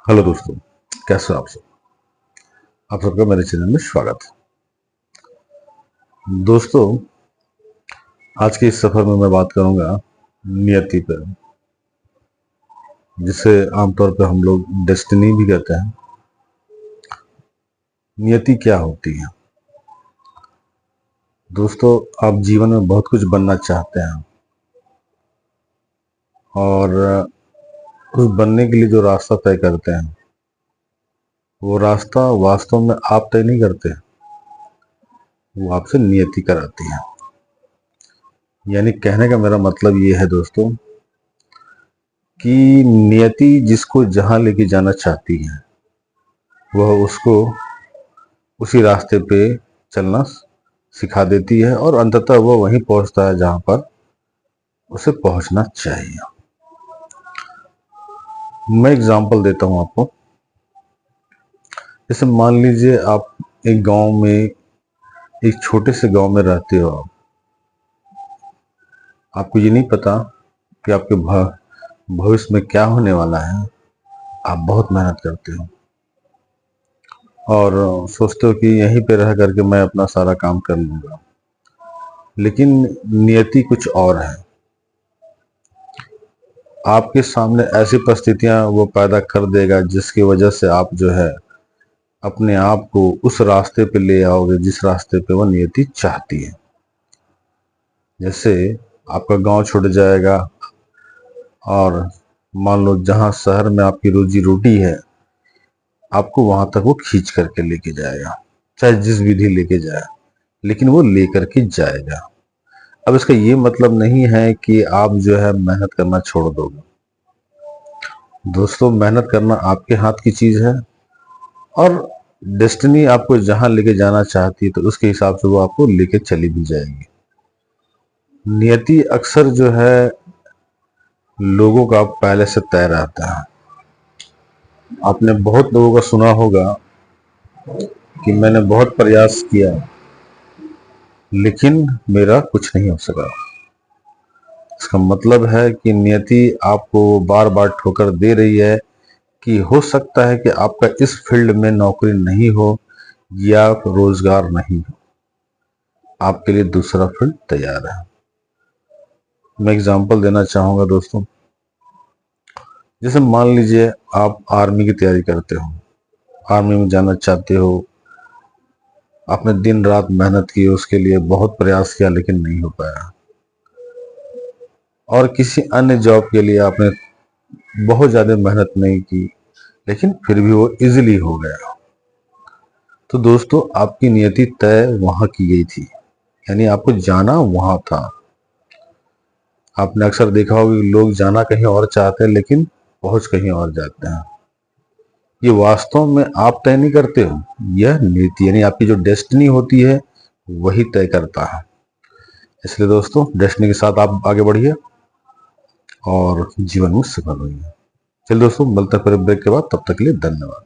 Hello दोस्तों, कैसे हो आप सब। आप सबका मेरे चैनल में स्वागत है। दोस्तों, आज के इस सफर में मैं बात करूंगा नियति पर, जिसे आमतौर पर हम लोग डेस्टिनी भी कहते हैं। नियति क्या होती है? दोस्तों, आप जीवन में बहुत कुछ बनना चाहते हैं और उस बनने के लिए जो रास्ता तय करते हैं, वो रास्ता वास्तव में आप तय नहीं करते, वो आपसे नियति कराती है। यानी कहने का मेरा मतलब ये है दोस्तों कि नियति जिसको जहां लेके जाना चाहती है, वह उसको उसी रास्ते पे चलना सिखा देती है और अंततः वह वहीं पहुंचता है जहां पर उसे पहुंचना चाहिए। मैं एग्जांपल देता हूं आपको। जैसे मान लीजिए आप एक गांव में, एक छोटे से गांव में रहते हो। आपको ये नहीं पता कि आपके भविष्य में क्या होने वाला है। आप बहुत मेहनत करते हो और सोचते हो कि यहीं पे रह करके मैं अपना सारा काम कर लूंगा, लेकिन नियति कुछ और है। आपके सामने ऐसी परिस्थितियां वो पैदा कर देगा जिसकी वजह से आप जो है अपने आप को उस रास्ते पे ले आओगे जिस रास्ते पे वो नियति चाहती है। जैसे आपका गांव छूट जाएगा और मान लो जहां शहर में आपकी रोजी रोटी है, आपको वहां तक वो खींच करके लेके जाएगा, चाहे जिस विधि लेके जाए, लेकिन वो लेकर के जाएगा। अब इसका ये मतलब नहीं है कि आप जो है मेहनत करना छोड़ दोगे। दोस्तों, मेहनत करना आपके हाथ की चीज है और डेस्टिनी आपको जहां लेके जाना चाहती है तो उसके हिसाब से वो आपको लेके चली भी जाएगी। नियति अक्सर जो है लोगों का पहले से तय रहता है। आपने बहुत लोगों का सुना होगा कि मैंने बहुत प्रयास किया लेकिन मेरा कुछ नहीं हो सका। इसका मतलब है कि नियति आपको बार बार ठोकर दे रही है कि हो सकता है कि आपका इस फील्ड में नौकरी नहीं हो या रोजगार नहीं हो, आपके लिए दूसरा फील्ड तैयार है। मैं एग्जांपल देना चाहूंगा दोस्तों। जैसे मान लीजिए आप आर्मी की तैयारी करते हो, आर्मी में जाना चाहते हो। आपने दिन रात मेहनत की, उसके लिए बहुत प्रयास किया लेकिन नहीं हो पाया। और किसी अन्य जॉब के लिए आपने बहुत ज्यादा मेहनत नहीं की लेकिन फिर भी वो इजीली हो गया। तो दोस्तों, आपकी नियति तय वहां की गई थी, यानी आपको जाना वहां था। आपने अक्सर देखा होगा कि लोग जाना कहीं और चाहते हैं लेकिन पहुंच कहीं और जाते हैं। ये वास्तव में आप तय नहीं करते हो, यह नीति यानी आपकी जो डेस्टिनी होती है वही तय करता है। इसलिए दोस्तों, डेस्टिनी के साथ आप आगे बढ़िए और जीवन में सफल होइए। चलिए दोस्तों, मिलते हैं फिर ब्रेक के बाद। तब तक के लिए धन्यवाद।